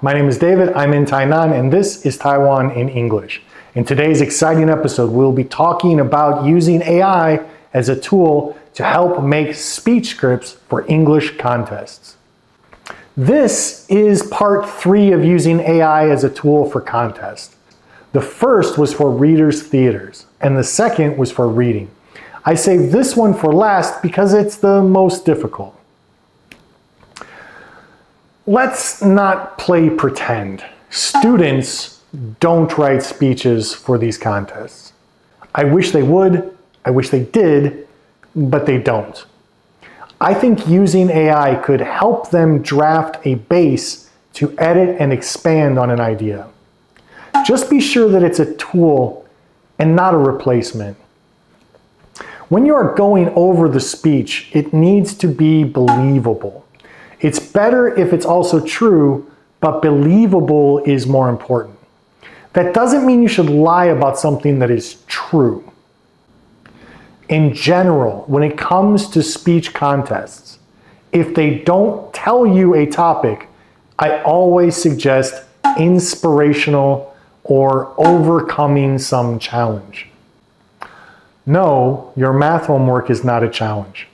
my name is David, I'm in Tainan, and this is Taiwan in English. In today's exciting episode, we'll be talking about using AI as a tool to help make speech scripts for English contests. This is part 3 of using AI as a tool for contests. The first was for readers' theaters, and the second was for reading. I saved this one for last because it's the most difficult. Let's not play pretend. Students don't write speeches for these contests. I wish they would, I wish they did, but they don't. I think using AI could help them draft a base to edit and expand on an idea. Just be sure that it's a tool and not a replacement. When you are going over the speech, it needs to be believable. It's better if it's also true, but believable is more important. That doesn't mean you should lie about something that is true. In general, when it comes to speech contests, if they don't tell you a topic, I always suggest inspirational or overcoming some challenge. No, your math homework is not a challenge.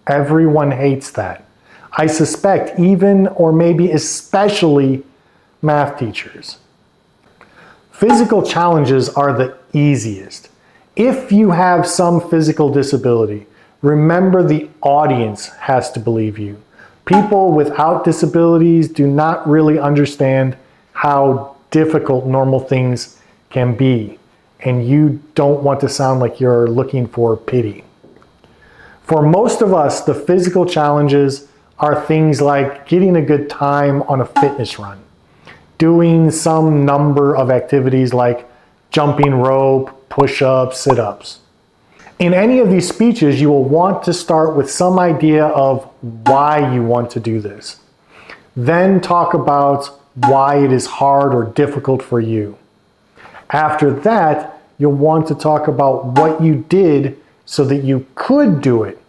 Everyone hates that. I suspect even or maybe especially math teachers. Physical challenges are the easiest. If you have some physical disability, remember the audience has to believe you. People without disabilities do not really understand how difficult normal things can be, and you don't want to sound like you're looking for pity. For most of us, the physical challenges are things like getting a good time on a fitness run, doing some number of activities like jumping rope, push-ups, sit-ups. In any of these speeches, you will want to start with some idea of why you want to do this. Then talk about why it is hard or difficult for you. After that, you'll want to talk about what you did so that you could do it.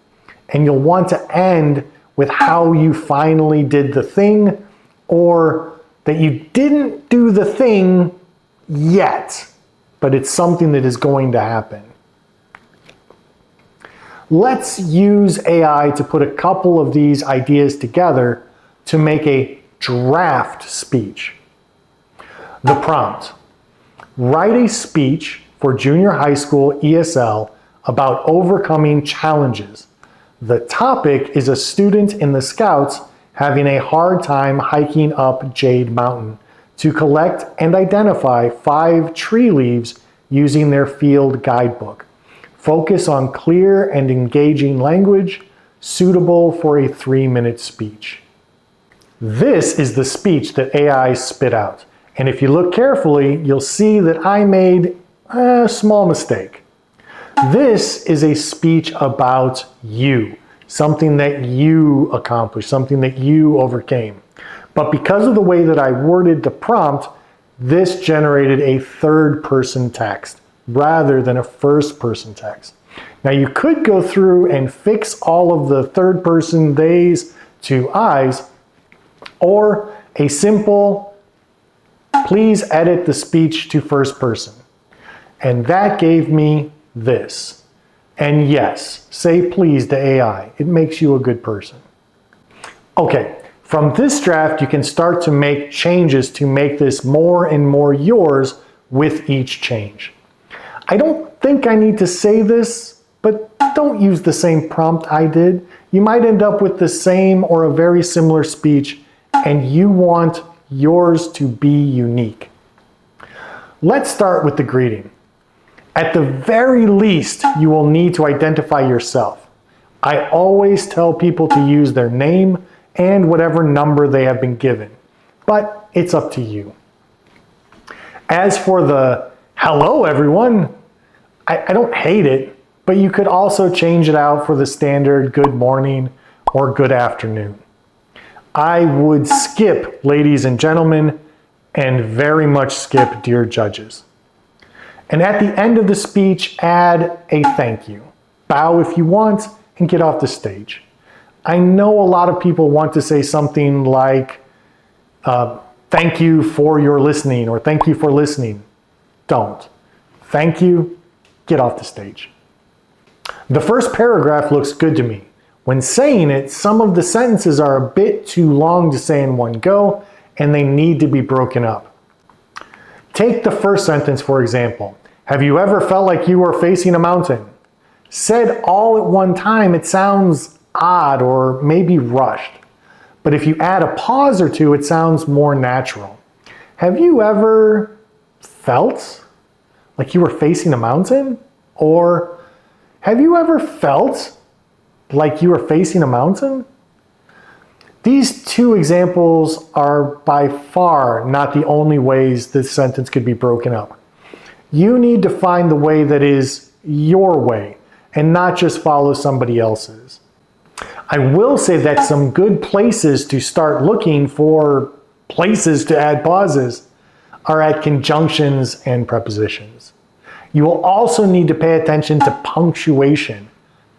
And you'll want to end with how you finally did the thing, or that you didn't do the thing yet, but it's something that is going to happen. Let's use AI to put a couple of these ideas together to make a draft speech. The prompt: write a speech for junior high school ESL about overcoming challenges. The topic is a student in the Scouts having a hard time hiking up Jade Mountain to collect and identify 5 tree leaves using their field guidebook. Focus on clear and engaging language suitable for a 3-minute speech. This is the speech that AI spit out. And if you look carefully, you'll see that I made a small mistake. This is a speech about you, something that you accomplished, something that you overcame. But because of the way that I worded the prompt, this generated a third-person text rather than a first-person text. Now you could go through and fix all of the third-person theys to I's, or a simple, please edit the speech to first person. And that gave me this. And yes, say please to AI. It makes you a good person. Okay, from this draft, you can start to make changes to make this more and more yours with each change. I don't think I need to say this, but don't use the same prompt I did. You might end up with the same or a very similar speech, and you want yours to be unique. Let's start with the greeting. At the very least, you will need to identify yourself. I always tell people to use their name and whatever number they have been given, but it's up to you. As for the hello everyone, I don't hate it, but you could also change it out for the standard good morning or good afternoon. I would skip ladies and gentlemen and very much skip dear judges. And at the end of the speech, add a thank you. Bow if you want and get off the stage. I know a lot of people want to say something like, thank you for your listening or thank you for listening. Don't. Thank you. Get off the stage. The first paragraph looks good to me. When saying it, some of the sentences are a bit too long to say in one go, and they need to be broken up. Take the first sentence, for example. Have you ever felt like you were facing a mountain? Said all at one time, it sounds odd or maybe rushed. But if you add a pause or two, it sounds more natural. Have you ever felt like you were facing a mountain? Or have you ever felt like you were facing a mountain? These two examples are by far not the only ways this sentence could be broken up. You need to find the way that is your way and not just follow somebody else's. I will say that some good places to start looking for places to add pauses are at conjunctions and prepositions. You will also need to pay attention to punctuation.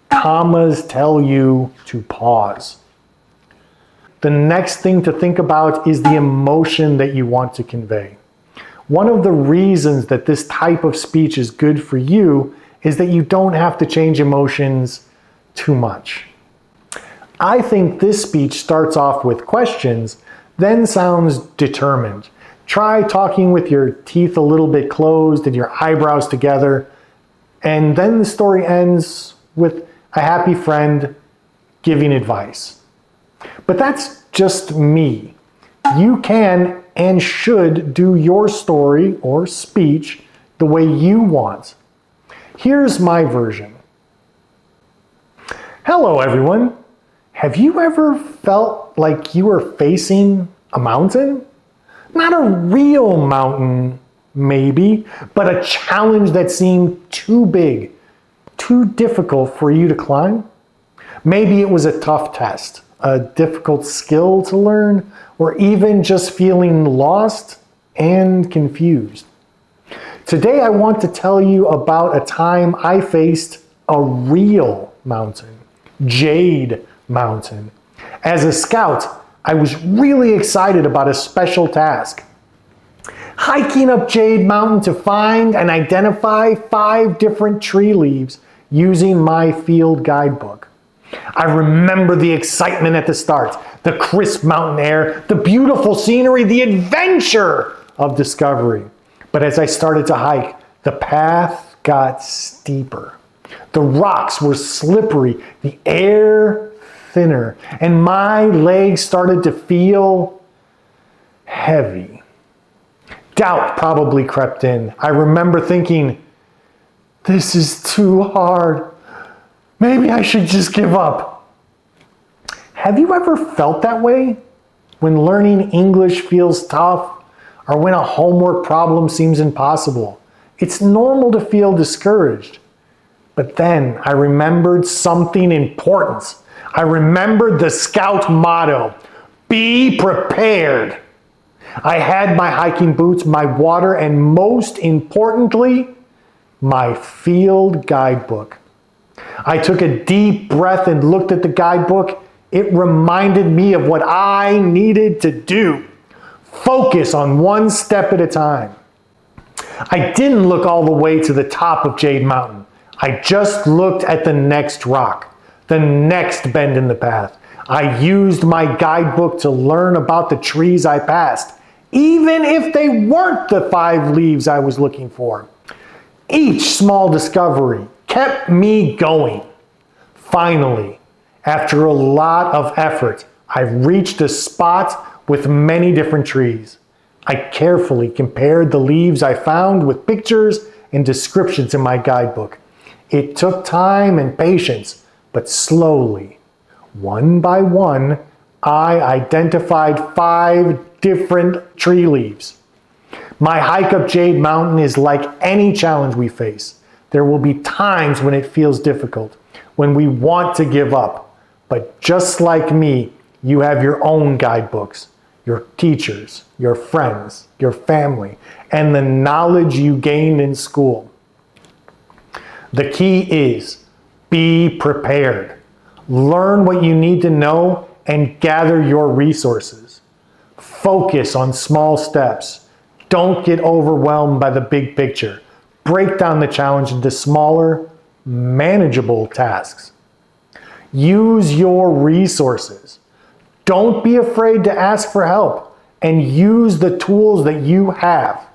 Commas tell you to pause. The next thing to think about is the emotion that you want to convey. One of the reasons that this type of speech is good for you is that you don't have to change emotions too much. I think this speech starts off with questions, then sounds determined. Try talking with your teeth a little bit closed and your eyebrows together, and then the story ends with a happy friend giving advice. But that's just me. You can and should do your story or speech the way you want. Here's my version. Hello, everyone. Have you ever felt like you were facing a mountain? Not a real mountain, maybe, but a challenge that seemed too big, too difficult for you to climb? Maybe it was a tough test, a difficult skill to learn, or even just feeling lost and confused. Today I want to tell you about a time I faced a real mountain, Jade Mountain. As a scout, I was really excited about a special task. Hiking up Jade Mountain to find and identify 5 different tree leaves using my field guidebook. I remember the excitement at the start, the crisp mountain air, the beautiful scenery, the adventure of discovery. But as I started to hike, the path got steeper. The rocks were slippery, the air thinner, and my legs started to feel heavy. Doubt probably crept in. I remember thinking, this is too hard. Maybe I should just give up. Have you ever felt that way? When learning English feels tough, or when a homework problem seems impossible? It's normal to feel discouraged. But then I remembered something important. I remembered the Scout motto, be prepared. I had my hiking boots, my water, and most importantly, my field guidebook. I took a deep breath and looked at the guidebook. It reminded me of what I needed to do. Focus on one step at a time. I didn't look all the way to the top of Jade Mountain. I just looked at the next rock, the next bend in the path. I used my guidebook to learn about the trees I passed, even if they weren't the 5 leaves I was looking for. Each small discovery kept me going. Finally, after a lot of effort, I reached a spot with many different trees. I carefully compared the leaves I found with pictures and descriptions in my guidebook. It took time and patience, but slowly, one by one, I identified 5 different tree leaves. My hike up Jade Mountain is like any challenge we face. There will be times when it feels difficult, when we want to give up. But just like me, you have your own guidebooks, your teachers, your friends, your family, and the knowledge you gained in school. The key is be prepared. Learn what you need to know and gather your resources. Focus on small steps. Don't get overwhelmed by the big picture. Break down the challenge into smaller, manageable tasks. Use your resources. Don't be afraid to ask for help and use the tools that you have.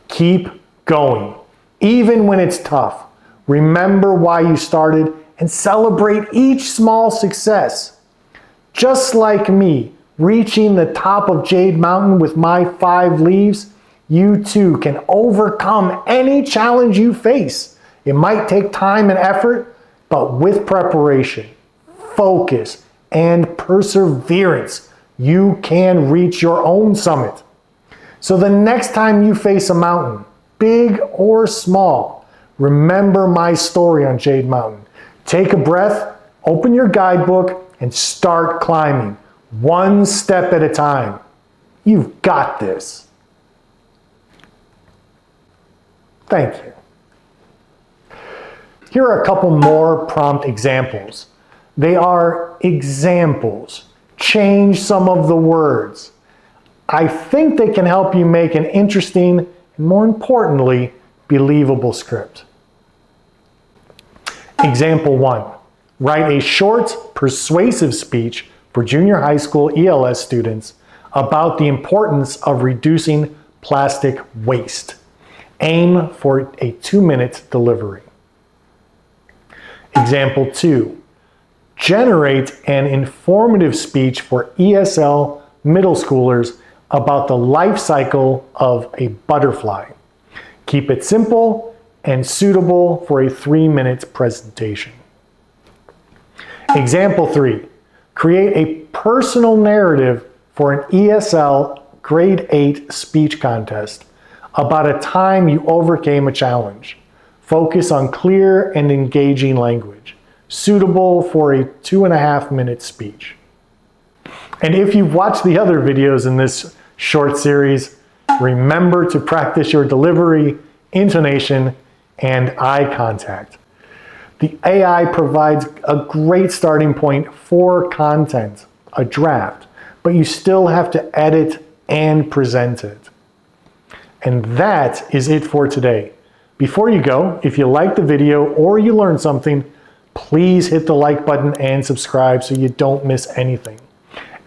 Keep going, even when it's tough. Remember why you started and celebrate each small success. Just like me, reaching the top of Jade Mountain with my 5 leaves, you too can overcome any challenge you face. It might take time and effort, but with preparation, focus, and perseverance, you can reach your own summit. So the next time you face a mountain, big or small, remember my story on Jade Mountain. Take a breath, open your guidebook, and start climbing, one step at a time. You've got this. Thank you. Here are a couple more prompt examples. They are examples. Change some of the words. I think they can help you make an interesting and, more importantly, believable script. Example 1. Write a short, persuasive speech for junior high school ELS students about the importance of reducing plastic waste. Aim for a 2-minute delivery. Example 2. Generate an informative speech for ESL middle schoolers about the life cycle of a butterfly. Keep it simple and suitable for a 3-minute presentation. Example 3. Create a personal narrative for an ESL grade 8 speech contest about a time you overcame a challenge. Focus on clear and engaging language, suitable for a 2.5-minute speech. And if you've watched the other videos in this short series, remember to practice your delivery, intonation, and eye contact. The AI provides a great starting point for content, a draft, but you still have to edit and present it. And that is it for today. Before you go, if you liked the video or you learned something, please hit the like button and subscribe so you don't miss anything.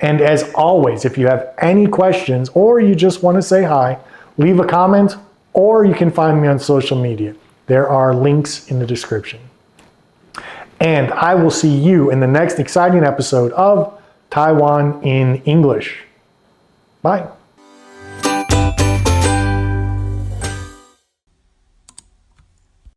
And as always, if you have any questions or you just want to say hi, leave a comment or you can find me on social media. There are links in the description. And I will see you in the next exciting episode of Taiwan in English. Bye.